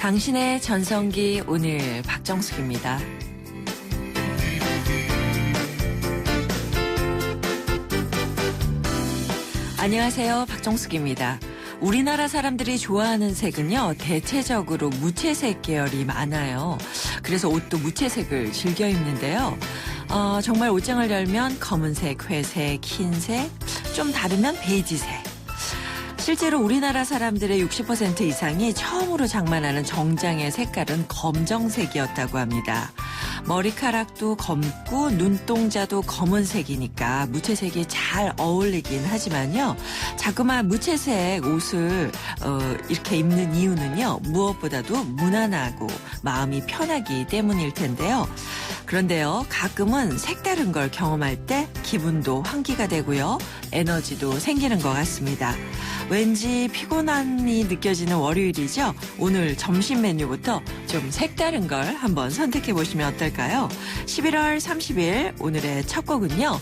당신의 전성기 오늘 박정숙입니다. 안녕하세요. 박정숙입니다. 우리나라 사람들이 좋아하는 색은요, 대체적으로 무채색 계열이 많아요. 그래서 옷도 무채색을 즐겨 입는데요. 정말 옷장을 열면 검은색, 회색, 흰색, 좀 다르면 베이지색. 실제로 우리나라 사람들의 60% 이상이 처음으로 장만하는 정장의 색깔은 검정색이었다고 합니다. 머리카락도 검고 눈동자도 검은색이니까 무채색이 잘 어울리긴 하지만요. 자꾸만 무채색 옷을 이렇게 입는 이유는요. 무엇보다도 무난하고 마음이 편하기 때문일 텐데요. 그런데요. 가끔은 색다른 걸 경험할 때 기분도 환기가 되고요. 에너지도 생기는 것 같습니다. 왠지 피곤함이 느껴지는 월요일이죠. 오늘 점심 메뉴부터 좀 색다른 걸 한번 선택해 보시면 어떨까요? 11월 30일 오늘의 첫 곡은요.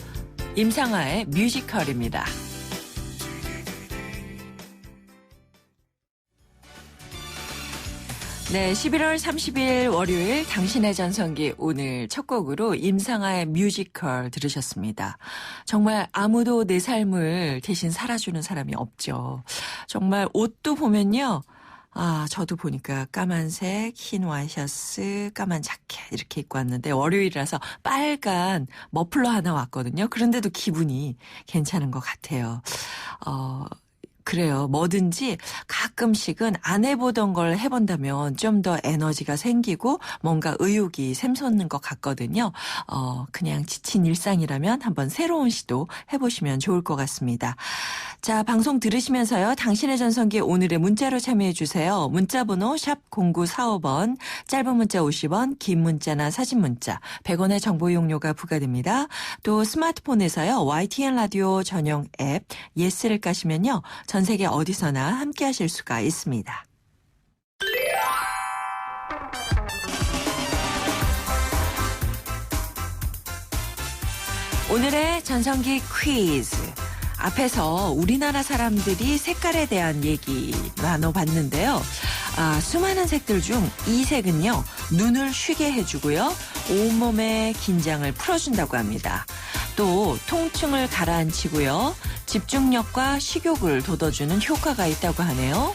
임상아의 뮤지컬입니다. 네, 11월 30일 월요일 당신의 전성기 오늘 첫 곡으로 임상아의 뮤지컬 들으셨습니다. 정말 아무도 내 삶을 대신 살아주는 사람이 없죠. 정말 옷도 보면요. 저도 보니까 까만색, 흰 와이셔츠, 까만 자켓 이렇게 입고 왔는데 월요일이라서 빨간 머플러 하나 왔거든요. 그런데도 기분이 괜찮은 것 같아요. 그래요. 뭐든지 가끔씩은 안 해보던 걸 해본다면 좀 더 에너지가 생기고 뭔가 의욕이 샘솟는 것 같거든요. 그냥 지친 일상이라면 한번 새로운 시도 해보시면 좋을 것 같습니다. 자, 방송 들으시면서요. 당신의 전성기 오늘의 문자로 참여해 주세요. 문자번호 샵 0945번, 짧은 문자 50원, 긴 문자나 사진 문자 100원의 정보 이용료가 부과됩니다. 또 스마트폰에서요. YTN 라디오 전용 앱 예스를 까시면요. 전 세계 어디서나 함께 하실 수가 있습니다. 오늘의 전성기 퀴즈. 앞에서 우리나라 사람들이 색깔에 대한 얘기 나눠봤는데요. 수많은 색들 중 이 색은요. 눈을 쉬게 해주고요. 온몸의 긴장을 풀어준다고 합니다. 또 통증을 가라앉히고요. 집중력과 식욕을 돋워주는 효과가 있다고 하네요.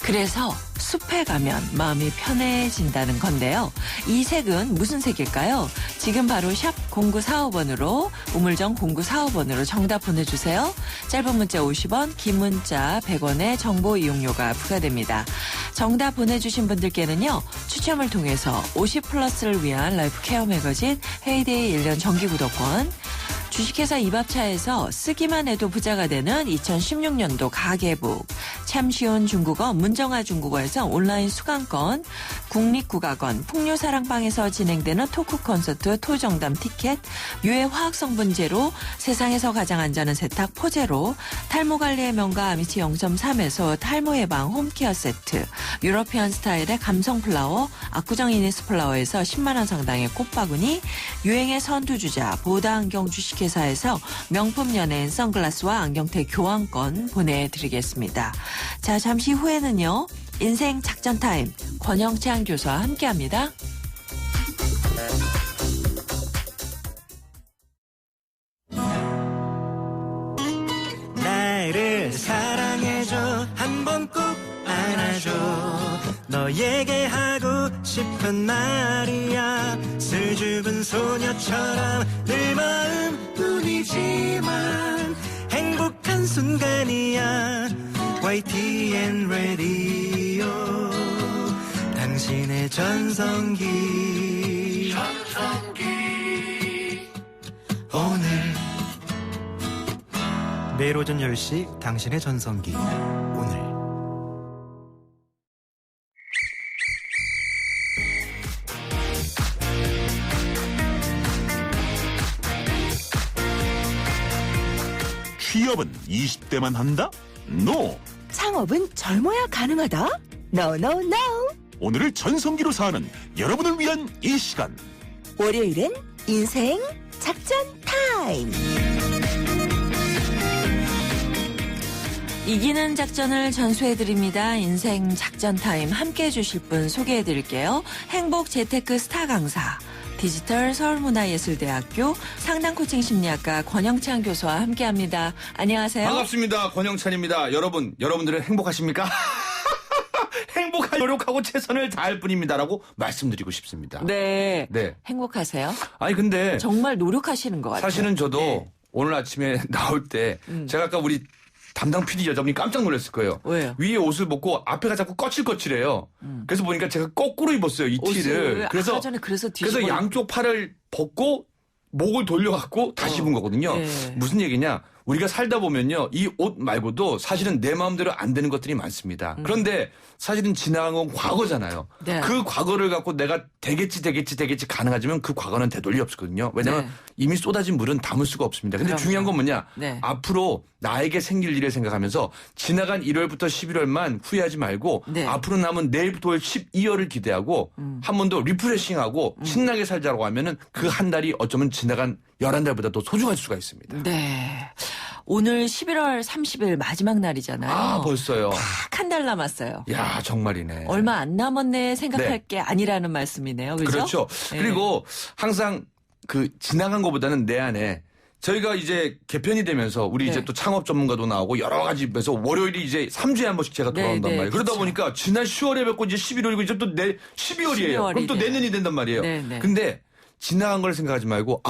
그래서 숲에 가면 마음이 편해진다는 건데요. 이 색은 무슨 색일까요? 지금 바로 샵 0945번으로 우물정 0945번으로 정답 보내주세요. 짧은 문자 50원, 긴 문자 100원의 정보 이용료가 부과됩니다. 정답 보내주신 분들께는요. 추첨을 통해서 50플러스를 위한 라이프 케어 매거진 헤이데이 1년 정기 구독권, 주식회사 이밥차에서 쓰기만 해도 부자가 되는 2016년도 가계북, 참 쉬운 중국어 문정아 중국어에서 온라인 수강권, 국립국악원 풍류사랑방에서 진행되는 토크 콘서트 토정담 티켓, 유해 화학성분 제로, 세상에서 가장 안전한 세탁 포제로, 탈모관리의 명가 아미치 0.3에서 탈모 예방 홈케어 세트, 유러피안 스타일의 감성 플라워, 압구정 이니스 플라워에서 10만 원 상당의 꽃바구니, 유행의 선두주자 보다 안경 주식회사에서 명품 연예인 선글라스와 안경테 교환권 보내드리겠습니다. 자, 잠시 후에는요. 인생 작전 타임 권영창 교수와 함께합니다. 나를 사랑해줘 한번 꼭 안아줘 너에게 하고 싶은 말이야 수줍은 소녀처럼 늘 마음뿐이지만 행복한 순간이야 YTN 라디오 당신의 전성기 오늘 내일 오전 10시 당신의 전성기 오늘 취업은 20대만 한다? NO! 창업은 젊어야 가능하다? No, no, no! 오늘을 전성기로 사는 여러분을 위한 이 시간. 월요일은 인생 작전 타임! 이기는 작전을 전수해드립니다. 인생 작전 타임 함께해 주실 분 소개해드릴게요. 행복 재테크 스타 강사, 디지털 서울문화예술대학교 상담코칭심리학과 권영찬 교수와 함께합니다. 안녕하세요. 반갑습니다. 권영찬입니다. 여러분들은 행복하십니까? 행복할 노력하고 최선을 다할 뿐입니다라고 말씀드리고 싶습니다. 네. 네. 행복하세요? 아니 근데 정말 노력하시는 것 같아요. 사실은 저도 네. 오늘 아침에 나올 때 제가 아까 우리 담당 PD 여자분이 깜짝 놀랐을 거예요. 왜요? 위에 옷을 벗고 앞에가 자꾸 거칠거칠해요. 그래서 보니까 제가 거꾸로 입었어요. 이 티를. 아까 전에 그래서 양쪽 팔을 벗고 목을 돌려갖고 다시 입은 거거든요. 네. 무슨 얘기냐? 우리가 살다 보면요. 이 옷 말고도 사실은 내 마음대로 안 되는 것들이 많습니다. 그런데 사실은 지나간 건 과거잖아요. 네. 그 과거를 갖고 내가 되겠지 가능하지만 그 과거는 되돌리 없거든요. 왜냐하면 네. 이미 쏟아진 물은 담을 수가 없습니다. 근데 그럼요. 중요한 건 뭐냐? 네. 앞으로 나에게 생길 일을 생각하면서 지나간 1월부터 11월만 후회하지 말고 네. 앞으로 남은 내일부터 올 12월을 기대하고 한 번 더 리프레싱하고 신나게 살자라고 하면은 그 한 달이 어쩌면 지나간 11달보다 더 소중할 수가 있습니다. 네. 오늘 11월 30일 마지막 날이잖아요. 아, 벌써요. 딱 한 달 남았어요. 야, 정말이네. 얼마 안 남았네 생각할 네. 게 아니라는 말씀이네요. 그렇죠? 그렇죠. 네. 그리고 항상 그 지나간 것보다는 내 안에 저희가 이제 개편이 되면서 우리 네. 이제 또 창업 전문가도 나오고 여러 가지 해서 월요일이 이제 3주에 한 번씩 제가 돌아온단 네, 말이에요. 그러다 그렇죠. 보니까 지난 10월에 뵙고 이제 11월이고 이제 또 12월이에요. 그럼 또 돼요. 내년이 된단 말이에요. 네, 네. 근데 지나간 걸 생각하지 말고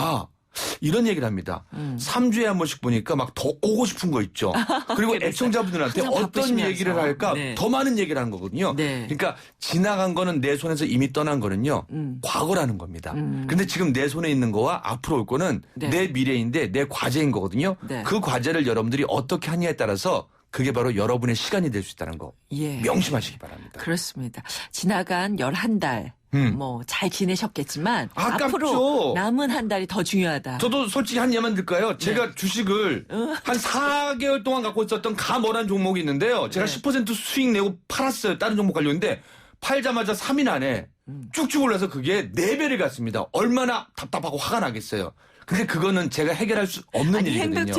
이런 얘기를 합니다. 3주에 한 번씩 보니까 막 더 오고 싶은 거 있죠. 그리고 그래서 애청자분들한테 항상 어떤 바쁘시면서. 얘기를 할까 네. 더 많은 얘기를 하는 거거든요. 네. 그러니까 지나간 거는 내 손에서 이미 떠난 거는요. 과거라는 겁니다. 근데 지금 내 손에 있는 거와 앞으로 올 거는 네. 내 미래인데 내 과제인 거거든요. 네. 그 과제를 여러분들이 어떻게 하냐에 따라서 그게 바로 여러분의 시간이 될 수 있다는 거. 예. 명심하시기 바랍니다. 그렇습니다. 지나간 11달 뭐 잘 지내셨겠지만 아깝죠. 앞으로 남은 한 달이 더 중요하다. 저도 솔직히 한 예만 들까요? 제가 주식을 한 4개월 동안 갖고 있었던 가머란 종목이 있는데요. 제가 네. 10% 수익 내고 팔았어요. 다른 종목 관련인데 팔자마자 3일 안에 쭉쭉 올라서 그게 4배를 갔습니다. 얼마나 답답하고 화가 나겠어요. 근데 그거는 제가 해결할 수 없는 아니 일이거든요.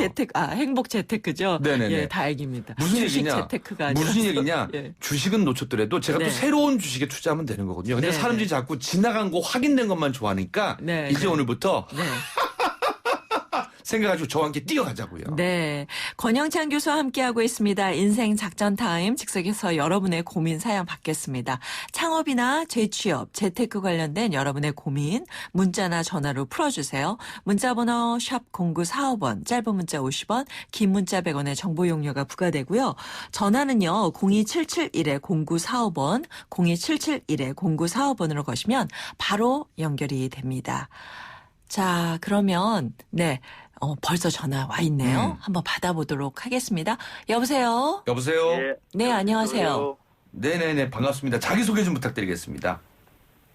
행복 재테크죠. 네네네. 예, 다행입니다. 무슨 주식 얘기냐? 재테크가 아니라 무슨 얘기냐? 예. 주식은 놓쳤더라도 제가 네. 또 새로운 주식에 투자하면 되는 거거든요. 근데 네, 사람들이 네. 자꾸 지나간 거 확인된 것만 좋아하니까 네, 이제 네. 오늘부터 네. 생각하시고 저와 함께 뛰어가자고요. 네. 권영찬 교수와 함께하고 있습니다. 인생 작전 타임 즉석에서 여러분의 고민 사연 받겠습니다. 창업이나 재취업, 재테크 관련된 여러분의 고민 문자나 전화로 풀어주세요. 문자번호 샵 0945번, 짧은 문자 50원, 긴 문자 100원의 정보 용료가 부과되고요. 전화는요. 02771-0945번, 02771-0945번으로 거시면 바로 연결이 됩니다. 자, 그러면 네. 벌써 전화 와 있네요. 한번 받아보도록 하겠습니다. 여보세요? 여보세요? 네, 네, 안녕하세요. 여보세요? 네네네, 반갑습니다. 자기소개 좀 부탁드리겠습니다.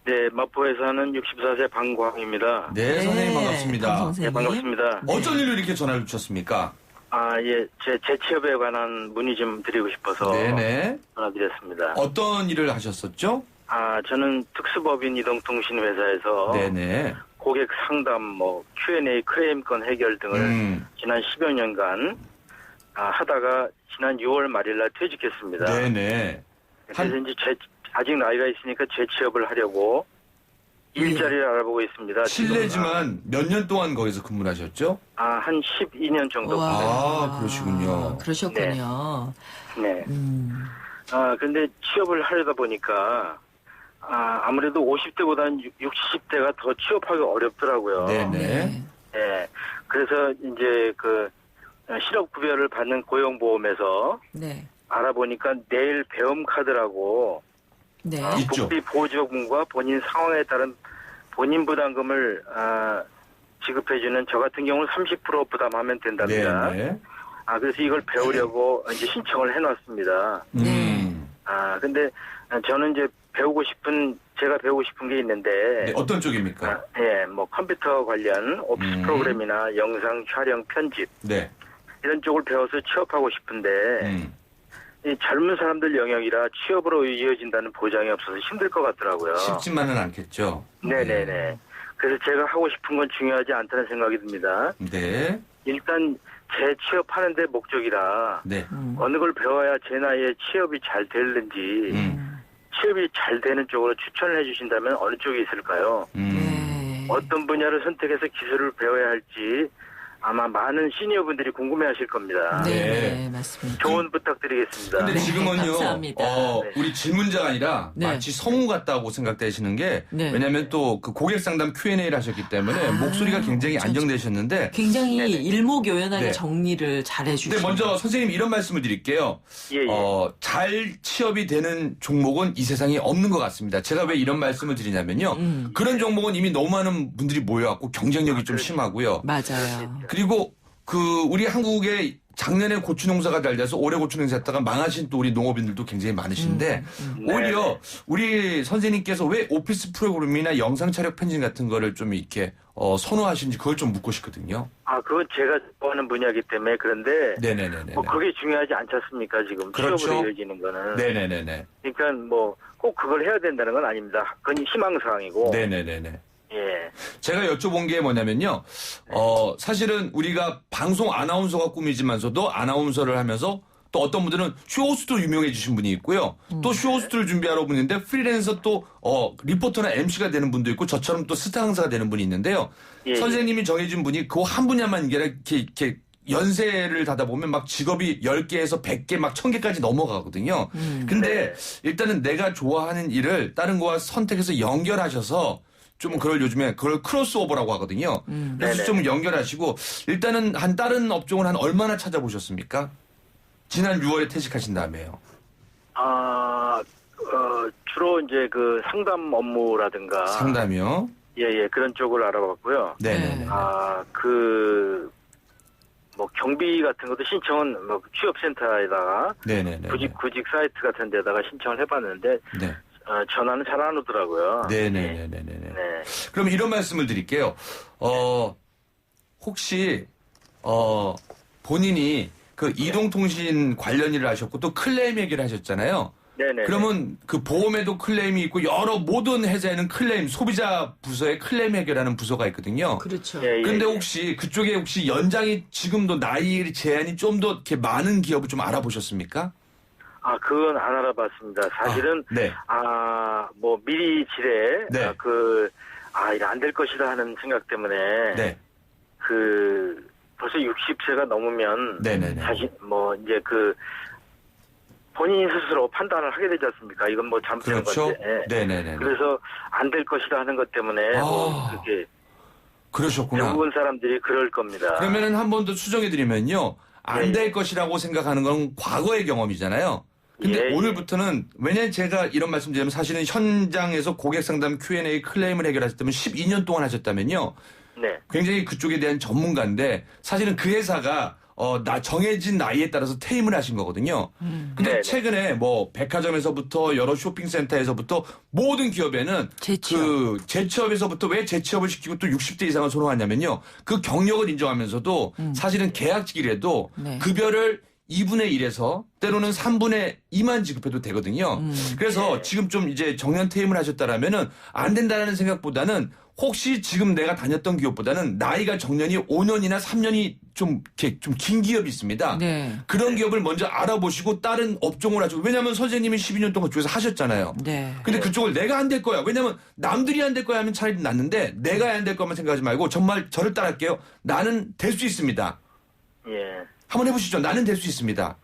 네, 마포에 사는 64세 방광입니다. 네, 선생님 반갑습니다. 강 네, 선생님. 반갑습니다. 어쩐 일로 이렇게 전화를 주셨습니까? 예, 제 재취업에 관한 문의 좀 드리고 싶어서 네네. 전화드렸습니다. 어떤 일을 하셨었죠? 저는 특수법인 이동통신 회사에서 네네. 고객 상담, Q&A, 클레임건 해결 등을 지난 10여 년간 하다가 지난 6월 말일날 퇴직했습니다. 네네. 그래서 이제 아직 나이가 있으니까 재취업을 하려고 일자리를 알아보고 있습니다. 실례지만 몇 년 동안 거기서 근무를 하셨죠? 한 12년 정도. 아, 그러시군요. 그러셨군요. 네. 근데 취업을 하려다 보니까 아무래도 50대보다는 60, 70대가 더 취업하기 어렵더라고요. 네네. 네. 그래서 이제 그 실업급여를 받는 고용보험에서 네. 알아보니까 내일 배움 카드라고 네. 있죠. 복지 보조금과 본인 상황에 따른 본인 부담금을 지급해주는 저 같은 경우는 30% 부담하면 된답니다. 네네. 그래서 이걸 배우려고 이제 신청을 해놨습니다. 네. 근데 저는 이제 제가 배우고 싶은 게 있는데, 네, 어떤 쪽입니까? 컴퓨터 관련 오피스 프로그램이나 영상 촬영 편집, 네. 이런 쪽을 배워서 취업하고 싶은데, 이 젊은 사람들 영역이라 취업으로 이어진다는 보장이 없어서 힘들 것 같더라고요. 쉽지만은 않겠죠. 네네네. 그래서 제가 하고 싶은 건 중요하지 않다는 생각이 듭니다. 네. 일단 재취업하는 데 목적이라 네. 어느 걸 배워야 제 나이에 취업이 잘 되는지 취업이 잘 되는 쪽으로 추천을 해주신다면 어느 쪽에 있을까요? 네. 어떤 분야를 선택해서 기술을 배워야 할지 아마 많은 시니어분들이 궁금해하실 겁니다. 네, 네. 네, 맞습니다. 조언 부탁드리겠습니다. 근데 네, 지금은요, 감사합니다. 우리 질문자가 아니라 네. 마치 성우 같다고 생각되시는 게, 네. 왜냐면 또 그 고객 상담 Q&A를 하셨기 때문에 목소리가 굉장히 안정되셨는데, 굉장히 일목요연하게 네. 정리를 잘 해주시고. 근데 먼저 선생님 이런 말씀을 드릴게요. 예, 예. 잘 취업이 되는 종목은 이 세상에 없는 것 같습니다. 제가 왜 이런 말씀을 드리냐면요. 그런 종목은 이미 너무 많은 분들이 모여갖고 경쟁력이 좀 심하고요. 맞아요. 그리고 우리 한국에 작년에 고추 농사가 잘 돼서 올해 고추 농사 했다가 망하신 또 우리 농업인들도 굉장히 많으신데 오히려 우리 선생님께서 왜 오피스 프로그램이나 영상 촬영 편집 같은 거를 좀 이렇게 선호하시는지 그걸 좀 묻고 싶거든요. 그건 제가 좋아하는 분야이기 때문에 그런데 네네네네. 뭐 그게 중요하지 않지 않습니까? 지금 그렇죠. 취업으로 이어지는 거는. 네네네네. 그러니까 뭐 꼭 그걸 해야 된다는 건 아닙니다. 그건 희망사항이고. 네네네네. 예. 제가 여쭤본 게 뭐냐면요. 사실은 우리가 방송 아나운서가 꿈이지만서도 아나운서를 하면서 또 어떤 분들은 쇼호스트로 유명해지신 분이 있고요. 또 쇼호스트를 준비하러 분인데 프리랜서 또 리포터나 MC가 되는 분도 있고 저처럼 또 스타 강사가 되는 분이 있는데요. 예. 선생님이 정해진 분이 그 한 분야만 이렇게 연세를 다다 보면 막 직업이 10개에서 100개 막 1000개까지 넘어가거든요. 근데 일단은 내가 좋아하는 일을 다른 거와 선택해서 연결하셔서 좀 그걸 요즘에 그걸 크로스오버라고 하거든요. 그래서 네네. 좀 연결하시고 일단은 한 다른 업종을 한 얼마나 찾아보셨습니까? 지난 6월에 퇴직하신 다음에요. 주로 이제 그 상담 업무라든가. 상담이요? 예, 그런 쪽을 알아봤고요. 네네네. 뭐 경비 같은 것도 신청은 뭐 취업센터에다가 네네네. 구직 사이트 같은 데다가 신청을 해봤는데 네. 전화는 잘 안 오더라고요. 네네네네네. 네. 그럼 이런 말씀을 드릴게요. 혹시 본인이 그 이동통신 관련 일을 하셨고 또 클레임 얘기를 하셨잖아요. 네네. 그러면 그 보험에도 클레임이 있고 여러 모든 회사에는 클레임, 소비자 부서에 클레임 해결하는 부서가 있거든요. 그렇죠. 예, 근데 혹시 그쪽에 혹시 연장이 지금도 나이 제한이 좀 더 이렇게 많은 기업을 좀 알아보셨습니까? 그건 안 알아봤습니다. 사실은 네. 뭐 미리 지레 네. 이거 안 될 것이다 하는 생각 때문에 네. 벌써 60세가 넘으면 네네네. 자신 뭐 이제 본인 스스로 판단을 하게 되지 않습니까? 이건 뭐 잘못된 그렇죠. 건데. 예. 네네네. 그래서 안 될 것이다 하는 것 때문에 그렇게 그러셨구나. 대부분 사람들이 그럴 겁니다. 그러면은 한 번 더 수정해드리면요. 안 예. 될 것이라고 생각하는 건 과거의 경험이잖아요. 근데 예. 오늘부터는 왜냐면 제가 이런 말씀드리면 사실은 현장에서 고객 상담 Q&A 클레임을 해결하셨다면 12년 동안 하셨다면요. 네. 굉장히 그쪽에 대한 전문가인데 사실은 그 회사가 정해진 나이에 따라서 퇴임을 하신 거거든요. 근데 네네. 최근에 뭐 백화점에서부터 여러 쇼핑센터에서부터 모든 기업에는 재취업에서부터 왜 재취업을 시키고 또 60대 이상을 선호하냐면요. 그 경력을 인정하면서도 사실은 계약직이라도 네. 급여를 2분의 1에서 때로는 3분의 2만 지급해도 되거든요. 그래서 지금 좀 이제 정년 퇴임을 하셨다라면은 안 된다는 생각보다는 혹시 지금 내가 다녔던 기업보다는 나이가 정년이 5년이나 3년이 좀 긴 기업이 있습니다. 네. 그런 기업을 먼저 알아보시고 다른 업종을 하시고 왜냐하면 선생님이 12년 동안 그쪽에서 하셨잖아요. 네. 근데 그쪽을 내가 안 될 거야. 왜냐하면 남들이 안 될 거야 하면 차라리 낫는데 내가 안 될 거만 생각하지 말고 정말 저를 따라할게요. 나는 될 수 있습니다. 예. 한번 해보시죠. 나는 될 수 있습니다.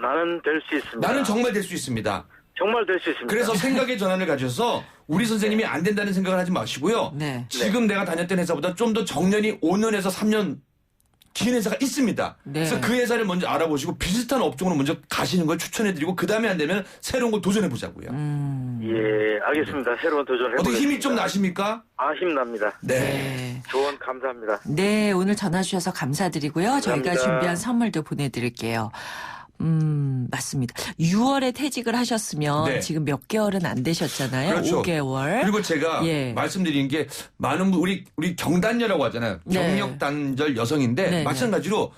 나는 될 수 있습니다. 나는 정말 될 수 있습니다. 정말 될 수 있습니다. 그래서 생각의 전환을 가져서 우리 선생님이 안 된다는 생각을 하지 마시고요. 네. 지금 내가 다녔던 회사보다 좀 더 정년이 5년에서 3년 긴 회사가 있습니다. 네. 그래서 그 회사를 먼저 알아보시고 비슷한 업종으로 먼저 가시는 걸 추천해드리고 그 다음에 안 되면 새로운 걸 도전해보자고요. 예, 알겠습니다. 새로운 도전을 해보겠습니다. 어떻게 힘이 좀 나십니까? 힘납니다. 네. 조언 감사합니다. 네, 오늘 전화 주셔서 감사드리고요. 저희가 감사합니다. 준비한 선물도 보내드릴게요. 맞습니다. 6월에 퇴직을 하셨으면 네. 지금 몇 개월은 안 되셨잖아요. 그렇죠. 5개월. 그리고 제가 예. 말씀드린 게 많은 우리 경단녀라고 하잖아요. 네. 경력 단절 여성인데 네, 마찬가지로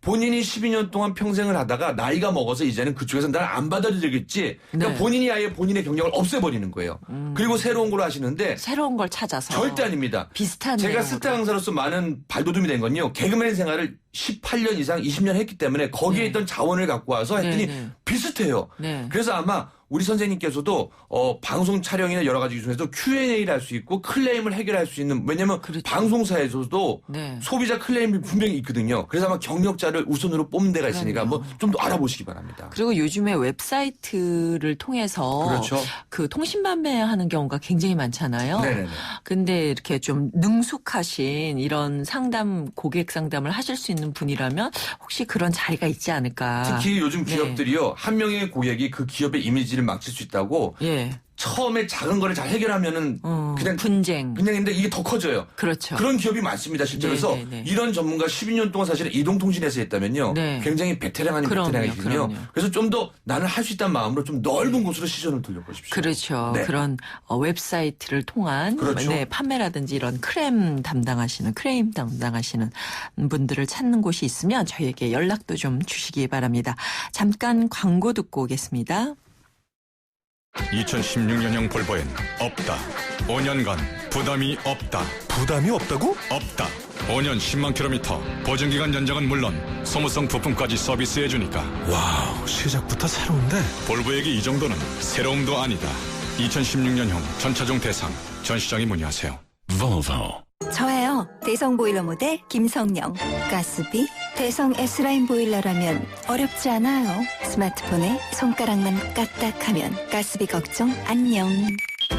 본인이 12년 동안 평생을 하다가 나이가 먹어서 이제는 그쪽에서 나를 안 받아들이겠지. 그러니까 네. 본인이 아예 본인의 경력을 없애버리는 거예요. 그리고 새로운 걸로 하시는데 새로운 걸 찾아서. 절대 아닙니다. 비슷한 제가 내용으로. 스타 강사로서 많은 발돋움이 된 건요. 개그맨 생활을 18년 이상 20년 했기 때문에 거기에 네. 있던 자원을 갖고 와서 했더니 네. 비슷해요. 네. 그래서 아마 우리 선생님께서도 방송 촬영이나 여러 가지 중에서 Q&A를 할 수 있고 클레임을 해결할 수 있는, 왜냐면 그렇죠. 방송사에서도 네. 소비자 클레임이 분명히 있거든요. 그래서 아마 경력자를 우선으로 뽑는 데가 있으니까 그럼요. 한번 좀 더 알아보시기 바랍니다. 그리고 요즘에 웹사이트를 통해서 그렇죠. 그 통신 판매하는 경우가 굉장히 많잖아요. 네네네. 근데 이렇게 좀 능숙하신 이런 고객 상담을 하실 수 있는 분이라면 혹시 그런 자리가 있지 않을까. 특히 요즘 네. 기업들이요. 한 명의 고객이 그 기업의 이미지를 망칠 수 있다고 예. 처음에 작은 거를 잘 해결하면은 그냥 분쟁. 했는데 이게 더 커져요. 그렇죠. 그런 기업이 많습니다. 실제로. 네, 그래서 네, 네. 이런 전문가 12년 동안 사실 이동통신에서 했다면요. 네. 굉장히 베테랑 아닌 그럼요, 베테랑이거든요. 그럼요. 그래서 좀 더 나는 할 수 있다는 마음으로 좀 넓은 곳으로 시선을 돌려보십시오. 그렇죠. 네. 그런 웹사이트를 통한 그렇죠. 네, 판매라든지 이런 크레임 담당하시는 분들을 찾는 곳이 있으면 저희에게 연락도 좀 주시기 바랍니다. 잠깐 광고 듣고 오겠습니다. 2016년형 볼보엔 없다. 5년간 부담이 없다. 부담이 없다고? 없다. 5년 10만 킬로미터 보증기간 연장은 물론 소모성 부품까지 서비스해주니까 와우, 시작부터 새로운데? 볼보에게 이 정도는 새로움도 아니다. 2016년형 전차종 대상 전시장에 문의하세요. Volvo. 저예요. 대성 보일러 모델 김성령. 가스비 대성 S라인 보일러라면 어렵지 않아요. 스마트폰에 손가락만 까딱하면 가스비 걱정 안녕.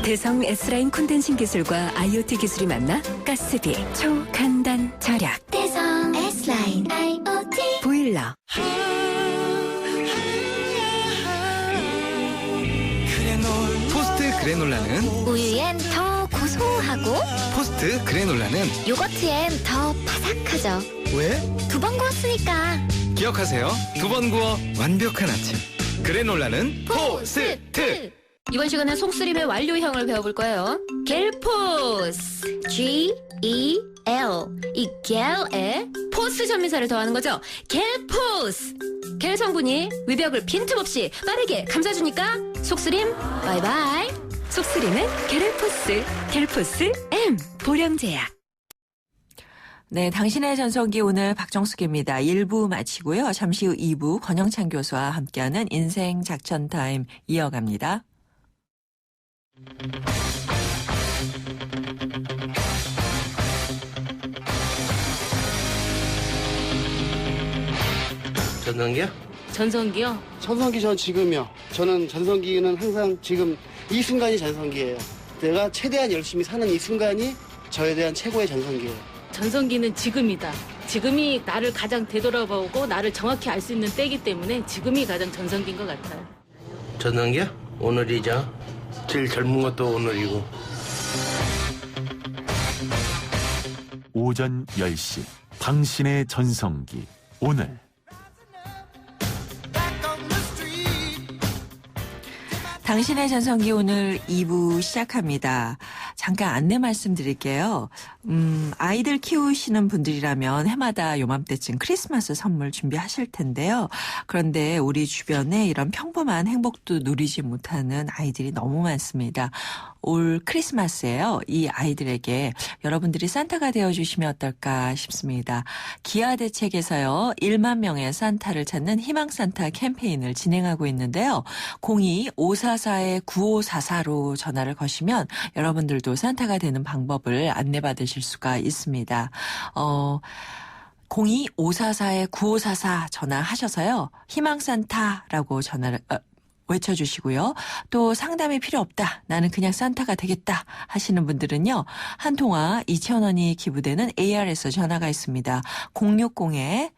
대성 S라인 콘덴싱 기술과 IoT 기술이 만나 가스비 초간단 절약. 대성 S라인 IoT 보일러. 포스트 그래놀라는 우유엔 더 고소하고 포스트 그래놀라는 요거트엔 더 바삭하죠. 왜? 2번 구웠으니까. 기억하세요. 2번 구워 완벽한 아침. 그래놀라는 포스트. 이번 시간은 속쓰림의 완료형을 배워볼 거예요. 겔포스 G-E-L 이 겔에 포스 전미사를 더하는 거죠. 겔포스 겔 성분이 위벽을 빈틈없이 빠르게 감싸주니까 속쓰림 바이바이. 속쓰림은 겔포스. 겔포스 M 보령제약. 네, 당신의 전성기 오늘 박정숙입니다. 1부 마치고요. 잠시 후 2부 권영찬 교수와 함께하는 인생 작전 타임 이어갑니다. 전성기요? 전성기요? 전성기 전 지금이요. 저는 전성기는 항상 지금 이 순간이 전성기예요. 내가 최대한 열심히 사는 이 순간이 저에 대한 최고의 전성기예요. 전성기는 지금이다. 지금이 나를 가장 되돌아보고 나를 정확히 알 수 있는 때이기 때문에 지금이 가장 전성기인 것 같아요. 전성기요? 오늘이죠. 제일 젊은 것도 오늘이고. 오전 10시 당신의 전성기 오늘. 당신의 전성기 오늘 2부 시작합니다. 잠깐 안내 말씀드릴게요. 아이들 키우시는 분들이라면 해마다 요맘때쯤 크리스마스 선물 준비하실 텐데요. 그런데 우리 주변에 이런 평범한 행복도 누리지 못하는 아이들이 너무 많습니다. 올 크리스마스에요. 이 아이들에게 여러분들이 산타가 되어주시면 어떨까 싶습니다. 기아대책에서요. 1만 명의 산타를 찾는 희망산타 캠페인을 진행하고 있는데요. 02-544-9544로 전화를 거시면 여러분들도 산타가 되는 방법을 안내받으실 수가 있습니다. 02-544-9544 전화하셔서요. 희망산타라고 전화를 외쳐주시고요. 또 상담이 필요 없다. 나는 그냥 산타가 되겠다 하시는 분들은요. 한 통화 2,000원이 기부되는 ARS 전화가 있습니다. 060-700-0700,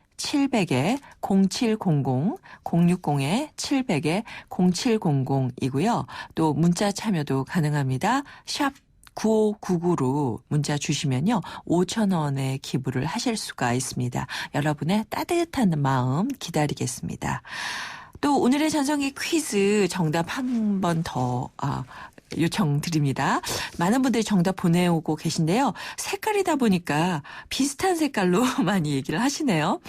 060-700-0700이고요. 또 문자 참여도 가능합니다. 샵 9599로 문자 주시면요. 5,000원의 기부를 하실 수가 있습니다. 여러분의 따뜻한 마음 기다리겠습니다. 또 오늘의 전성기 퀴즈 정답 한 번 더 요청드립니다. 많은 분들이 정답 보내오고 계신데요. 색깔이다 보니까 비슷한 색깔로 많이 얘기를 하시네요.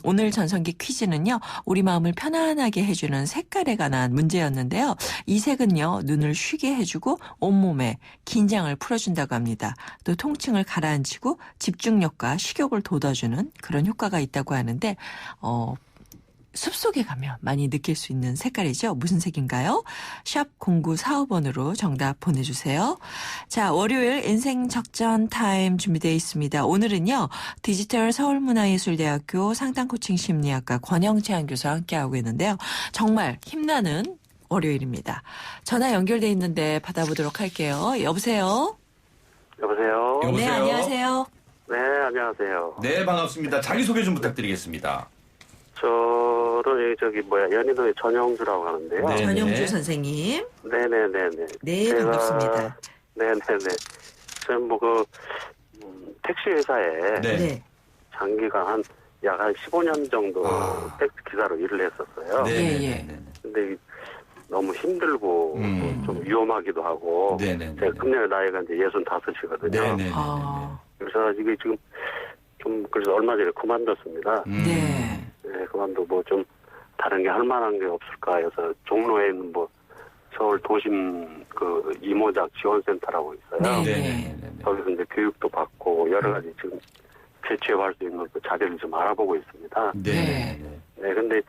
오늘 전성기 퀴즈는요. 우리 마음을 편안하게 해주는 색깔에 관한 문제였는데요. 이 색은요. 눈을 쉬게 해주고 온몸에 긴장을 풀어준다고 합니다. 또 통증을 가라앉히고 집중력과 식욕을 돋아주는 그런 효과가 있다고 하는데 숲속에 가면 많이 느낄 수 있는 색깔이죠. 무슨 색인가요? 샵 0945번으로 정답 보내주세요. 자, 월요일 인생 적전 타임 준비되어 있습니다. 오늘은요. 디지털 서울문화예술대학교 상담코칭심리학과 권영채한 교수와 함께하고 있는데요. 정말 힘나는 월요일입니다. 전화 연결돼 있는데 받아보도록 할게요. 여보세요? 여보세요? 네, 안녕하세요. 네, 안녕하세요. 네, 반갑습니다. 자기소개 좀 부탁드리겠습니다. 저는 연희동의 전영주라고 하는데요. 네. 전영주 선생님. 네네네네. 네, 반갑습니다. 네네네. 저는 택시 회사에 네. 장기간 약 한 15년 정도 택시 기사로 일을 했었어요. 네. 근데 너무 힘들고 좀 위험하기도 하고. 네네. 제가 금년에 나이가 이제 65이거든요. 네네. 그래서 이게 지금 그래서 얼마 전에 그만뒀습니다. 네. 네, 그만두고 좀 다른 게 할 만한 게 없을까 해서 종로에 있는 서울 도심 이모작 지원센터라고 있어요. 네. 거기서 이제 교육도 받고 여러 가지 지금 재취업할 수 있는 그 자리를 좀 알아보고 있습니다. 네. 네, 근데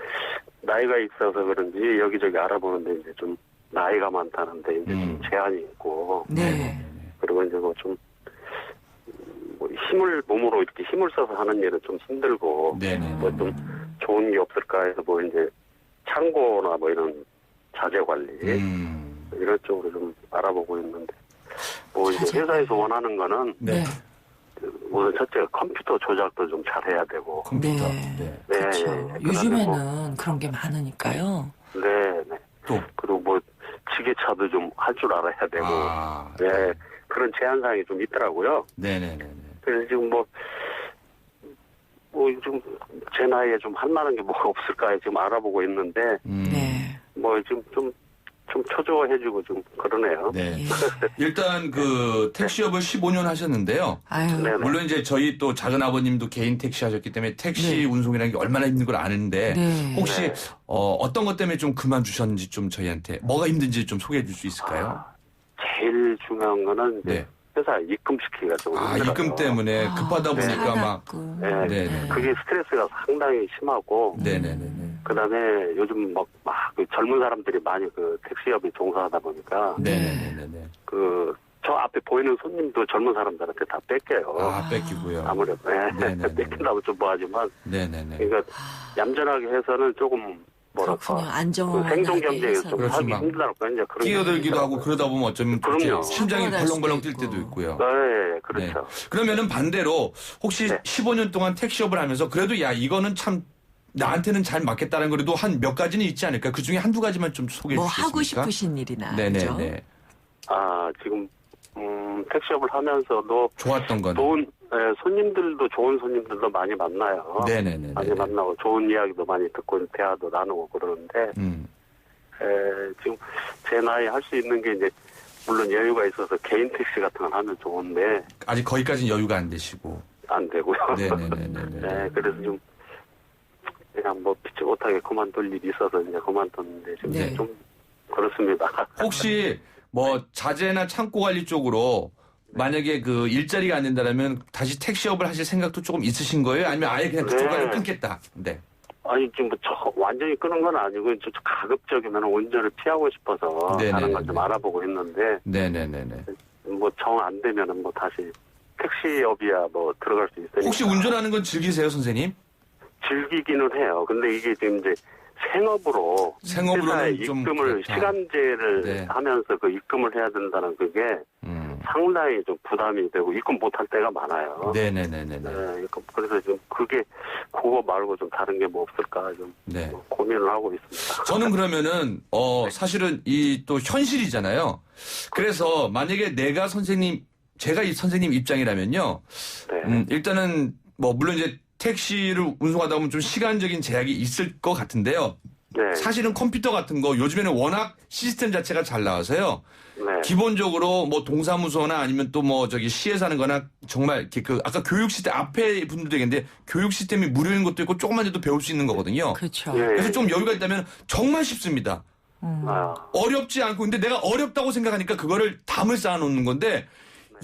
나이가 있어서 그런지 여기저기 알아보는데 이제 좀 나이가 많다는데 이제 좀 제한이 있고. 네. 그리고 이제 몸으로 이렇게 힘을 써서 하는 일은 좀 힘들고. 네네. 좀 좋은 게 없을까 해서 이제 창고나 이런 자재 관리. 이런 쪽으로 좀 알아보고 있는데. 이제 회사에서 원하는 거는. 네. 우선 첫째가 컴퓨터 조작도 좀 잘해야 되고. 컴퓨터. 네. 그렇죠. 요즘에는 그런 게 많으니까요. 네. 또. 그리고 지게차도 좀 할 줄 알아야 되고. 네. 그런 제한사항이 좀 있더라고요. 네네네. 그래서 지금 좀 제 나이에 좀 할 만한 게 뭐가 없을까 지금 알아보고 있는데. 네. 지금 좀 초조해지고 좀 그러네요. 네. 일단 택시업을 15년 하셨는데요. 아유. 물론 이제 저희 또 작은 아버님도 개인 택시 하셨기 때문에 택시 운송이라는 게 얼마나 힘든 걸 아는데 혹시 어떤 것 때문에 좀 그만두셨는지 좀 저희한테 뭐가 힘든지 좀 소개해 줄 수 있을까요? 제일 중요한 거는 이제 회사 입금시키기가 좀 힘들어요. 입금 때문에 급하다 보니까 막. 네. 그게 스트레스가 상당히 심하고. 네네네. 그다음에 요즘 젊은 사람들이 많이 택시업에 종사하다 보니까. 네네네. 저 앞에 보이는 손님도 젊은 사람들한테 다 뺏겨요. 뺏기고요. 아무래도. 뺏긴다고 좀 뭐하지만. 네네네. 그러니까 얌전하게 해서는 조금 안정하게 생존 경쟁에서 좀 하기 막 힘들다고 이제 그런 끼어들기도 하고 그러다 보면 어쩌면 그럼요. 심장이 벌렁벌렁 뛸 때도 있고요. 네, 그렇죠. 그러면은 반대로 혹시 15년 동안 택시업을 하면서 그래도 이거는 참 나한테는 잘 맞겠다는 그래도 한 몇 가지는 있지 않을까? 그 중에 한두 가지만 좀 소개해 주시겠습니까? 하고 싶으신 일이나. 네네네. 지금 택시업을 하면서도 좋았던 건 손님들도 좋은 손님들도 많이 만나요. 네네네. 많이 만나고 좋은 이야기도 많이 듣고 대화도 나누고 그러는데 지금 제 나이 할 수 있는 게 이제 물론 여유가 있어서 개인 택시 같은 걸 하면 좋은데 아직 거기까지는 여유가 안 되시고 안 되고요. 네네네. 네, 그래서 좀 그냥 피치 못하게 그만둘 일이 있어서 이제 그만뒀는데 지금 좀 그렇습니다. 혹시 자재나 창고 관리 쪽으로 만약에 일자리가 안 된다면 다시 택시업을 하실 생각도 조금 있으신 거예요? 아니면 아예 그냥 그쪽까지 끊겠다? 네. 아니 지금 완전히 끄는 건 아니고 가급적이면 운전을 피하고 싶어서 다른 걸 좀 알아보고 있는데. 네네네네. 정 안 되면은 다시 택시업이야 들어갈 수 있으니까. 혹시 운전하는 건 즐기세요, 선생님? 즐기기는 해요. 근데 이게 지금 이제 생업으로 입금을 시간제를 하면서 입금을 해야 된다는 그게 상당히 좀 부담이 되고 입금 못할 때가 많아요. 네네네네. 그래서 좀 그거 말고 좀 다른 게 없을까 좀 고민을 하고 있습니다. 저는 그러면은 사실은 또 현실이잖아요. 그래서 만약에 제가 이 선생님 입장이라면요. 일단은 물론 이제 택시를 운송하다 보면 좀 시간적인 제약이 있을 것 같은데요. 네. 사실은 컴퓨터 같은 거 요즘에는 워낙 시스템 자체가 잘 나와서요. 네. 기본적으로 뭐 동사무소나 아니면 또 뭐 저기 시에서 하는 거나 정말 이렇게 그 아까 교육 시스템 앞에 분들도 얘기했는데 교육 시스템이 무료인 것도 있고 조금만 해도 배울 수 있는 거거든요. 그렇죠. 예. 그래서 좀 여유가 있다면 정말 쉽습니다. 어렵지 않고 근데 내가 어렵다고 생각하니까 그거를 담을 쌓아놓는 건데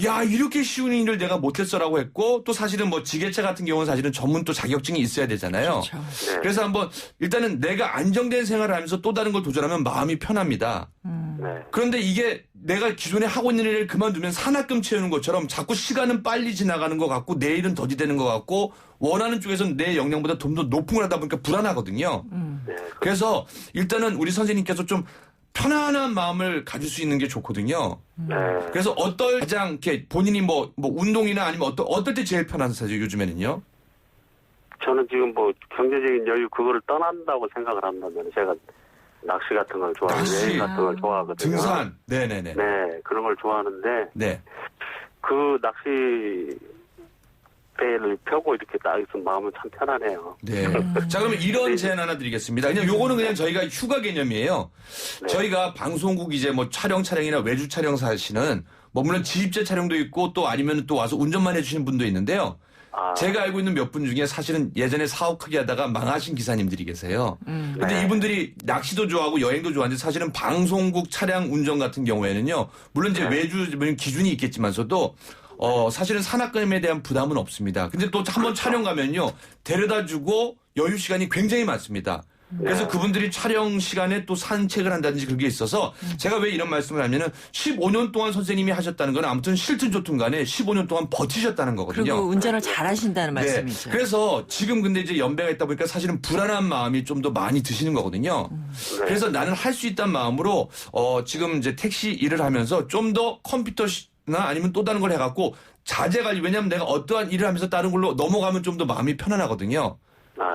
야 이렇게 쉬운 일을 내가 못했어라고 했고 또 사실은 뭐 지게차 같은 경우는 사실은 전문 또 자격증이 있어야 되잖아요. 그렇죠. 네. 그래서 한번 일단은 내가 안정된 생활을 하면서 또 다른 걸 도전하면 마음이 편합니다. 네. 그런데 이게 내가 기존에 하고 있는 일을 그만두면 산학금 채우는 것처럼 자꾸 시간은 빨리 지나가는 것 같고 내일은 더디되는 것 같고 원하는 쪽에서는 내 역량보다 좀 더 높은 걸 하다 보니까 불안하거든요. 네. 그래서 일단은 우리 선생님께서 좀 편안한 마음을 가질 수 있는 게 좋거든요. 네. 그래서 가장 이렇게 본인이 뭐 운동이나 아니면 어떨 때 제일 편하세요 요즘에는요? 저는 지금 뭐 경제적인 여유 그거를 떠난다고 생각을 한다면 제가 낚시 같은 걸 좋아하고 낚시. 여행 같은 걸 좋아하거든요. 등산. 네네네. 네, 그런 걸 좋아하는데 네. 그 낚시 배를 펴고 이렇게 딱 있으면 마음은 참 편하네요. 네. 자, 그러면 이런 제안 하나 드리겠습니다. 그냥 요거는 그냥 저희가 휴가 개념이에요. 네. 저희가 방송국 이제 뭐 촬영이나 외주 촬영사 하시는 뭐 물론 지입제 촬영도 있고 또 아니면 또 와서 운전만 해주시는 분도 있는데요. 제가 알고 있는 몇 분 중에 사실은 예전에 사업 크게 하다가 망하신 기사님들이 계세요. 근데 네. 이분들이 낚시도 좋아하고 여행도 좋아하는데 사실은 방송국 차량 운전 같은 경우에는요. 물론 이제 외주 기준이 있겠지만서도 사실은 산악금에 대한 부담은 없습니다. 근데 또 한번 촬영 가면요. 데려다 주고 여유 시간이 굉장히 많습니다. 그래서 그분들이 촬영 시간에 또 산책을 한다든지 그런 게 있어서 제가 왜 이런 말씀을 하면은 15년 동안 선생님이 하셨다는 건 아무튼 싫든 좋든 간에 15년 동안 버티셨다는 거거든요. 그리고 운전을 잘 하신다는 말씀이죠. 그래서 지금 근데 이제 연배가 있다 보니까 사실은 불안한 마음이 좀 더 많이 드시는 거거든요. 그래서 나는 할 수 있다는 마음으로 지금 이제 택시 일을 하면서 좀 더 컴퓨터나 아니면 또 다른 걸 해갖고 자제 관리 왜냐하면 내가 어떠한 일을 하면서 다른 걸로 넘어가면 좀 더 마음이 편안하거든요.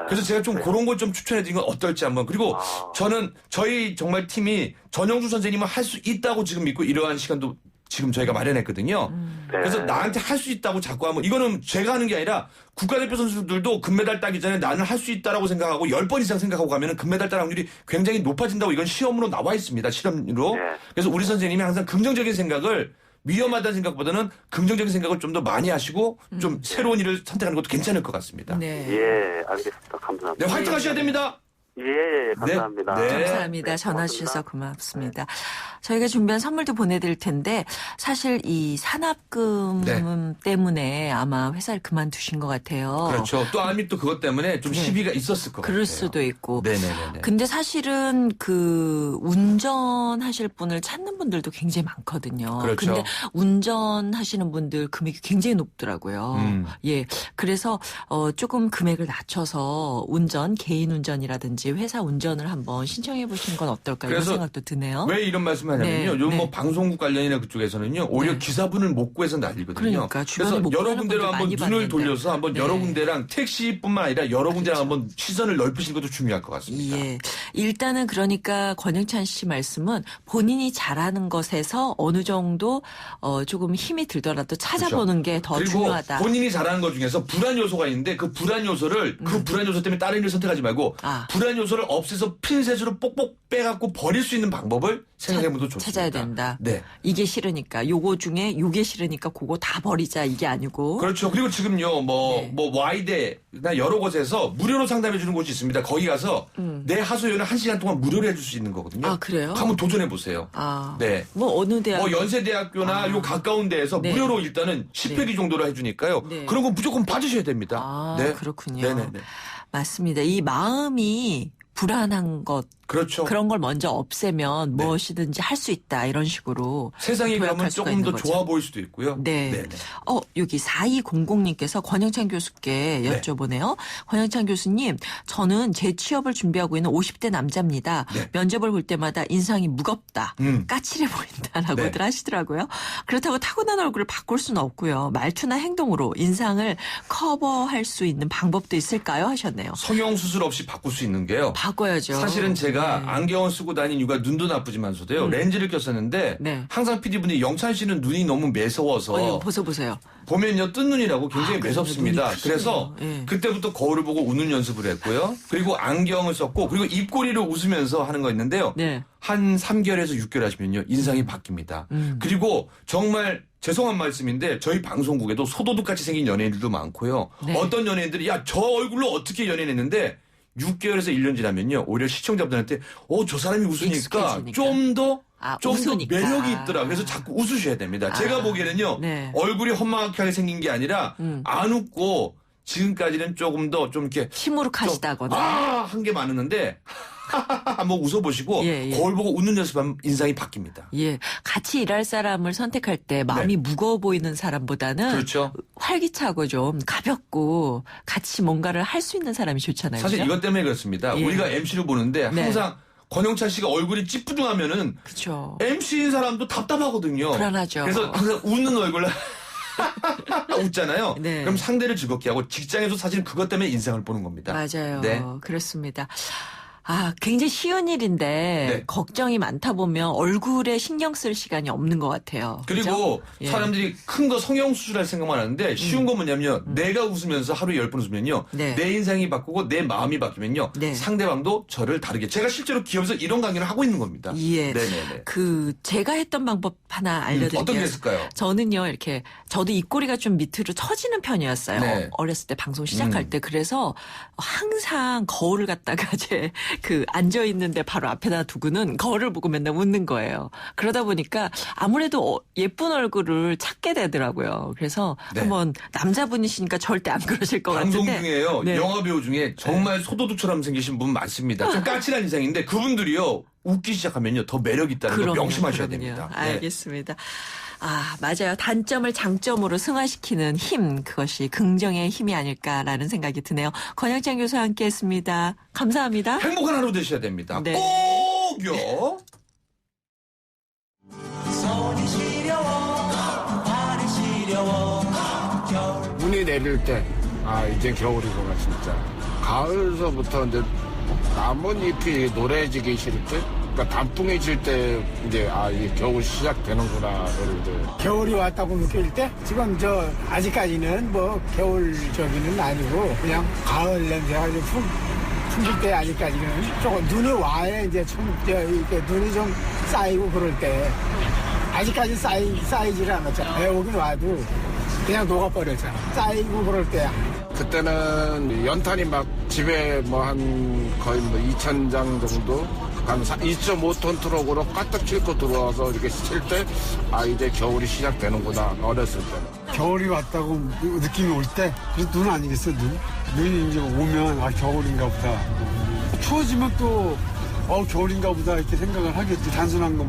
그래서 제가 좀 그런 걸 좀 추천해 드린 건 어떨지 한번. 그리고 저는 저희 정말 팀이 전영주 선생님은 할 수 있다고 지금 믿고 이러한 시간도 지금 저희가 마련했거든요. 그래서 나한테 할 수 있다고 자꾸 하면 이거는 제가 하는 게 아니라 국가대표 선수들도 금메달 따기 전에 나는 할 수 있다라고 생각하고 10번 이상 생각하고 가면은 금메달 딸 확률이 굉장히 높아진다고 이건 시험으로 나와 있습니다. 실험으로. 그래서 우리 선생님이 항상 긍정적인 생각을 위험하다는 생각보다는 긍정적인 생각을 좀 더 많이 하시고 좀 새로운 일을 선택하는 것도 괜찮을 것 같습니다. 네. 예, 알겠습니다. 감사합니다. 네, 화이팅 하셔야 됩니다. 예, 감사합니다. 네. 감사합니다. 전화 주셔서 고맙습니다. 저희가 준비한 선물도 보내드릴 텐데 사실 이 산업금 때문에 아마 회사를 그만두신 것 같아요. 그렇죠. 또 아니 또 그것 때문에 좀 시비가 있었을 것 같아요. 그럴 수도 있고. 네네네. 근데 사실은 그 운전하실 분을 찾는 분들도 굉장히 많거든요. 그렇죠. 근데 운전하시는 분들 금액이 굉장히 높더라고요. 예. 그래서 조금 금액을 낮춰서 개인 운전이라든지 회사 운전을 한번 신청해 보시는 건 어떨까 이런 생각도 드네요. 왜 이런 말씀을 하냐면요. 요즘 뭐 방송국 관련이나 그쪽에서는요. 오히려 기사분을 못 구해서 난리거든요. 그러니까 그래서 여러 군데로 한번 눈을 돌려서 한번 여러 군데랑 택시뿐만 아니라 여러 군데랑 한번 시선을 넓히시는 것도 중요할 것 같습니다. 예. 일단은 그러니까 권영찬 씨 말씀은 본인이 잘하는 것에서 어느 정도 조금 힘이 들더라도 찾아보는 게 더 중요하다. 그리고 본인이 잘하는 것 중에서 불안 요소가 있는데 그 불안 요소를 그 불안 요소 때문에 다른 일을 선택하지 말고 불안 요소를 없애서 핀셋으로 똑똑 빼갖고 버릴 수 있는 방법을 생각해보도 좋습니다. 찾아야 된다. 네. 이게 싫으니까 요거 중에 요게 싫으니까 그거 다 버리자 이게 아니고. 그렇죠. 그리고 지금요 뭐 Y대나 여러 곳에서 무료로 상담해 주는 곳이 있습니다. 거기 가서 내 하소연을 1시간 동안 무료로 해줄 수 있는 거거든요. 아 그래요? 한번 도전해 보세요. 네. 뭐 어느 대학? 뭐 연세대학교나 요 가까운 데에서 무료로 일단은 10회기 정도로 해주니까요. 그런 거 무조건 받으셔야 됩니다. 네. 그렇군요. 네네네. 맞습니다. 이 마음이 불안한 것. 그렇죠. 그런 걸 먼저 없애면 무엇이든지 할 수 있다. 이런 식으로. 세상이 그러면 조금 더 좋아 보일 수도 있고요. 네. 네네. 여기 4200님께서 권영찬 교수께 여쭤보네요. 권영찬 교수님, 저는 재취업을 준비하고 있는 50대 남자입니다. 면접을 볼 때마다 인상이 무겁다. 까칠해 보인다라고들 하시더라고요. 그렇다고 타고난 얼굴을 바꿀 수는 없고요. 말투나 행동으로 인상을 커버할 수 있는 방법도 있을까요? 하셨네요. 성형수술 없이 바꿀 수 있는 게요. 바꿔야죠. 사실은 제가 안경을 쓰고 다닌 이유가 눈도 나쁘지만서도요. 렌즈를 꼈었는데 항상 PD분이 영찬 씨는 눈이 너무 매서워서 보세요. 보면요 뜬 눈이라고 굉장히 매섭습니다. 그래서 예. 그때부터 거울을 보고 웃는 연습을 했고요. 그리고 안경을 썼고 그리고 입꼬리를 웃으면서 하는 거 있는데요. 한 3개월에서 6개월 하시면요 인상이 바뀝니다. 그리고 정말 죄송한 말씀인데 저희 방송국에도 소도둑같이 생긴 연예인들도 많고요. 어떤 연예인들이 야 저 얼굴로 어떻게 연예인했는데 6개월에서 1년 지나면요 오히려 시청자분들한테 저 사람이 웃으니까 좀 더 매력이 있더라. 그래서 자꾸 웃으셔야 됩니다. 제가 보기에는요 얼굴이 험악하게 생긴 게 아니라 안 웃고 지금까지는 조금 더 좀 이렇게 시무룩하시다거나 한 게 많았는데 한번 웃어보시고 거울 보고 웃는 연습하면 인상이 바뀝니다. 예, 같이 일할 사람을 선택할 때 마음이 무거워 보이는 사람보다는 그렇죠. 활기차고 좀 가볍고 같이 뭔가를 할 수 있는 사람이 좋잖아요. 사실 그렇죠? 이것 때문에 그렇습니다. 우리가 MC를 보는데 항상 권영찬 씨가 얼굴이 찌뿌둥하면은 MC인 사람도 답답하거든요. 불안하죠. 그래서 항상 웃는 얼굴을 웃잖아요. 그럼 상대를 즐겁게 하고 직장에서 사실 그것 때문에 인상을 보는 겁니다. 맞아요. 그렇습니다. 굉장히 쉬운 일인데 걱정이 많다 보면 얼굴에 신경 쓸 시간이 없는 것 같아요. 그리고 그렇죠? 사람들이 큰 거 성형수술할 생각만 하는데 쉬운 건 뭐냐면 내가 웃으면서 하루에 10번 웃으면요. 내 인상이 바꾸고 내 마음이 바뀌면요. 상대방도 저를 다르게. 제가 실제로 기업에서 이런 강연을 하고 있는 겁니다. 네네네. 제가 했던 방법 하나 알려드릴게요. 어떤 게 있을까요? 저는요 이렇게 저도 입꼬리가 좀 밑으로 처지는 편이었어요. 어렸을 때 방송 시작할 때. 그래서 항상 거울을 갖다가 앉아 있는데 바로 앞에다 두고는 거울을 보고 맨날 웃는 거예요. 그러다 보니까 아무래도 예쁜 얼굴을 찾게 되더라고요. 그래서 한번 남자분이시니까 절대 안 그러실 것 같은데. 방송 중에요. 영화 배우 중에 정말 소도둑처럼 생기신 분 많습니다. 좀 까칠한 인상인데 그분들이요. 웃기 시작하면요. 더 매력 있다는 걸 명심하셔야 됩니다. 알겠습니다. 맞아요. 단점을 장점으로 승화시키는 힘, 그것이 긍정의 힘이 아닐까라는 생각이 드네요. 권영찬 교수와 함께했습니다. 감사합니다. 행복한 하루 되셔야 됩니다. 꼭요. 눈이 내릴 때, 이제 겨울이구나, 진짜. 가을서부터 이제 나뭇잎이 노래지기 싫을 때, 그러니까 단풍이 질 때, 이제, 이게 겨울 시작되는구나를 이제. 겨울이 왔다고 느낄 때, 지금 아직까지는 겨울적이는 아니고, 그냥 가을 냄새가 좀 풍길 때 아직까지는 조금 눈이 와야 이제 이렇게 눈이 좀 쌓이고 그럴 때, 아직까지 쌓이지를 않았잖아. 오긴 와도 그냥 녹아버렸잖아. 쌓이고 그럴 때. 그때는 연탄이 막 집에 거의 2,000장 정도? 한 2.5톤 트럭으로 까딱 싣고 들어와서 이렇게 칠 때, 이제 겨울이 시작되는구나, 어렸을 때는. 겨울이 왔다고 느낌이 올 때, 그래서 눈 아니겠어, 눈? 눈이 이제 오면, 겨울인가 보다. 추워지면 또, 겨울인가 보다, 이렇게 생각을 하겠지. 단순한 거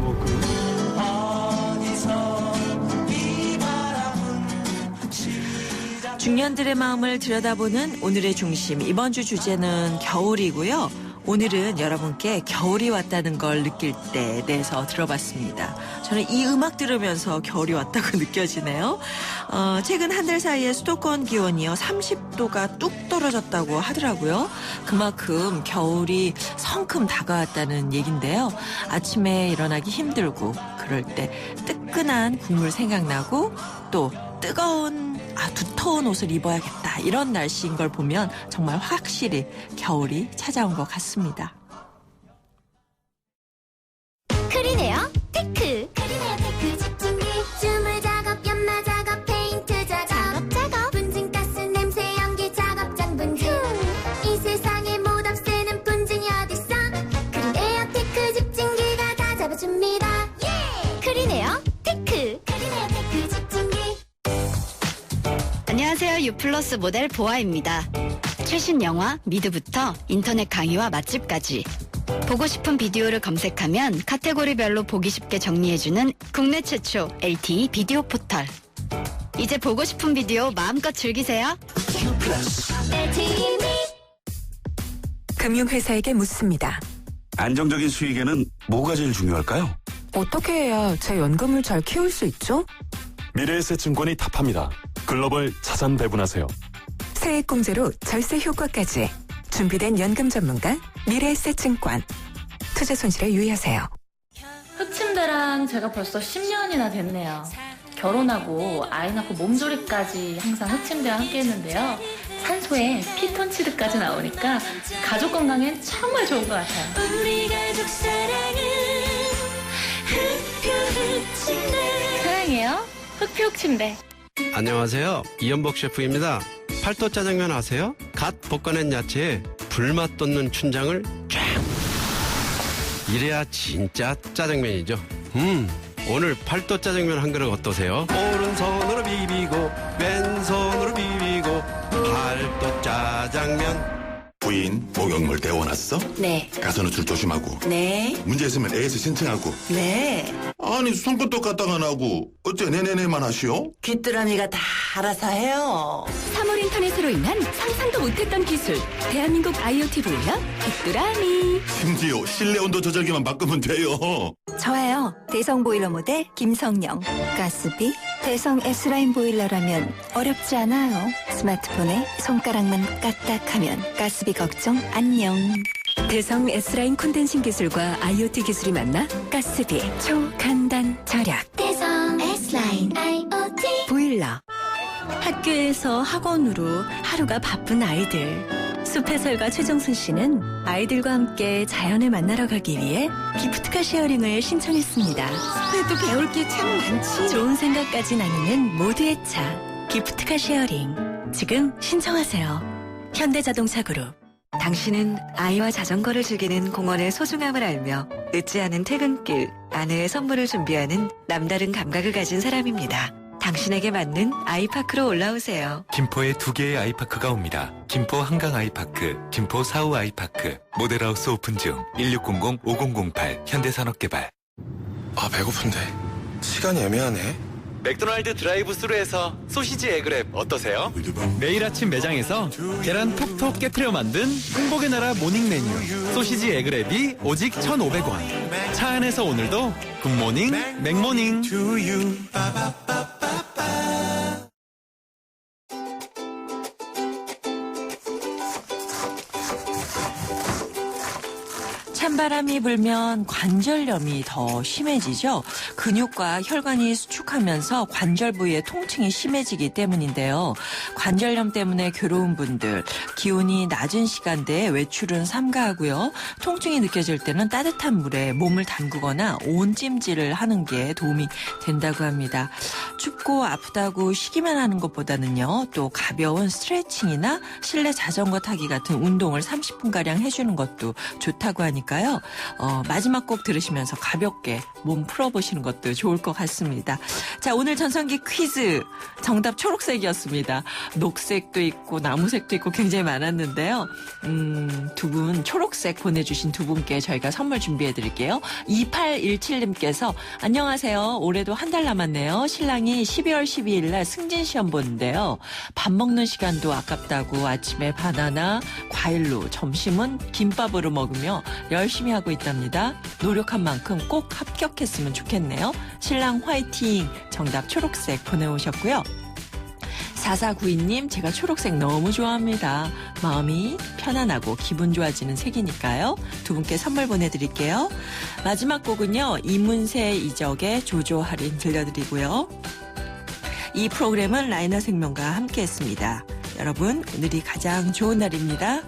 중년들의 마음을 들여다보는 오늘의 중심. 이번 주 주제는 겨울이고요. 오늘은 여러분께 겨울이 왔다는 걸 느낄 때에 대해서 들어봤습니다. 저는 이 음악 들으면서 겨울이 왔다고 느껴지네요. 최근 한 달 사이에 수도권 기온이요 30도가 뚝 떨어졌다고 하더라고요. 그만큼 겨울이 성큼 다가왔다는 얘긴데요. 아침에 일어나기 힘들고 그럴 때 뜨끈한 국물 생각나고 또 뜨거운 두터운 옷을 입어야겠다 이런 날씨인 걸 보면 정말 확실히 겨울이 찾아온 것 같습니다. 크리네어 테크. 크리네어 테크 집중기 주물 작업 연마 작업 페인트 작업 분진가스 냄새 연기 작업장 분진 이 세상에 못 없애는 분진이 어딨어. 크리네어 테크 집중기가 다 잡아줍니다. 크리네어 테크. 크리네어 테크 집중기. 안녕하세요. 유플러스 모델 보아입니다. 최신 영화 미드부터 인터넷 강의와 맛집까지 보고 싶은 비디오를 검색하면 카테고리별로 보기 쉽게 정리해주는 국내 최초 LTE 비디오 포털. 이제 보고 싶은 비디오 마음껏 즐기세요. 금융회사에게 묻습니다. 안정적인 수익에는 뭐가 제일 중요할까요? 어떻게 해야 제 연금을 잘 키울 수 있죠? 미래에셋증권이 답합니다. 글로벌 자산 배분하세요. 세액공제로 절세 효과까지 준비된 연금 전문가 미래에셋증권. 투자 손실에 유의하세요. 흑침대랑 제가 벌써 10년이나 됐네요. 결혼하고 아이 낳고 몸조리까지 항상 흑침대와 함께 했는데요. 산소에 피톤치드까지 나오니까 가족 건강엔 정말 좋은 것 같아요. 우리 가족 사랑은 흑표흑침대. 사랑해요. 흑표흑침대. 안녕하세요. 이연복 셰프입니다. 팔도 짜장면 아세요? 갓 볶아낸 야채에 불맛 돋는 춘장을 쫙. 이래야 진짜 짜장면이죠. 오늘 팔도 짜장면 한 그릇 어떠세요? 오른손으로 비비고 왼손으로 비비고 팔도 짜장면. 부인 목욕물 데워놨어? 네. 가서는 줄 조심하고. 네. 문제 있으면 애에서 신청하고. 네. 아니 손끝도 까딱 안 하고 어째 네네네만 하시오? 귀뚜라미가 다 알아서 해요. 3월 인터넷으로 인한 상상도 못했던 기술. 대한민국 IoT 보일러 귀뚜라미. 심지어 실내 온도 조절기만 바꾸면 돼요. 저예요. 대성 보일러 모델 김성령. 가스비 대성 S라인 보일러라면 어렵지 않아요. 스마트폰에 손가락만 까딱하면 가스비 걱정 안녕. 대성 S라인 콘덴싱 기술과 IoT 기술이 만나 가스비 초간단 절약. 대성 S라인 IoT 보일러. 학교에서 학원으로 하루가 바쁜 아이들. 숲해설가 최정순 씨는 아이들과 함께 자연을 만나러 가기 위해 기프트카 쉐어링을 신청했습니다. 숲에도 배울 게 참 많지. 좋은 생각까지 나누는 모두의 차. 기프트카 쉐어링. 지금 신청하세요. 현대자동차 그룹. 당신은 아이와 자전거를 즐기는 공원의 소중함을 알며 늦지 않은 퇴근길, 아내의 선물을 준비하는 남다른 감각을 가진 사람입니다. 당신에게 맞는 아이파크로 올라오세요. 김포에 2개의 아이파크가 옵니다. 김포 한강 아이파크, 김포 사우 아이파크, 모델하우스 오픈 중 1600-5008 현대산업개발. 아, 배고픈데 시간이 애매하네. 맥도날드 드라이브 스루에서 소시지 에그랩 어떠세요? 매일 아침 매장에서 계란 톡톡 깨트려 만든 행복의 나라 모닝 메뉴 소시지 에그랩이 오직 1,500원. 차 안에서 오늘도 굿모닝 맥모닝. 찬바람이 불면 관절염이 더 심해지죠. 근육과 혈관이 수축하면서 관절 부위의 통증이 심해지기 때문인데요. 관절염 때문에 괴로운 분들, 기온이 낮은 시간대에 외출은 삼가하고요. 통증이 느껴질 때는 따뜻한 물에 몸을 담그거나 온찜질을 하는 게 도움이 된다고 합니다. 춥고 아프다고 쉬기만 하는 것보다는요. 또 가벼운 스트레칭이나 실내 자전거 타기 같은 운동을 30분가량 해주는 것도 좋다고 하니까요. 마지막 곡 들으시면서 가볍게 몸 풀어보시는 것도 좋을 것 같습니다. 자, 오늘 전성기 퀴즈 정답 초록색이었습니다. 녹색도 있고 나무색도 있고 굉장히 많았는데요. 두 분 초록색 보내주신 두 분께 저희가 선물 준비해드릴게요. 2817님께서 안녕하세요. 올해도 한 달 남았네요. 신랑이 12월 12일 날 승진시험 보는데요. 밥 먹는 시간도 아깝다고 아침에 바나나, 과일로 점심은 김밥으로 먹으며 열심히 하고 있답니다. 노력한 만큼 꼭 합격했으면 좋겠네요. 신랑 화이팅! 정답 초록색 보내오셨고요. 4492님, 제가 초록색 너무 좋아합니다. 마음이 편안하고 기분 좋아지는 색이니까요. 두 분께 선물 보내드릴게요. 마지막 곡은요. 이문세 이적의 조조할인 들려드리고요. 이 프로그램은 라이너 생명과 함께했습니다. 여러분, 오늘이 가장 좋은 날입니다.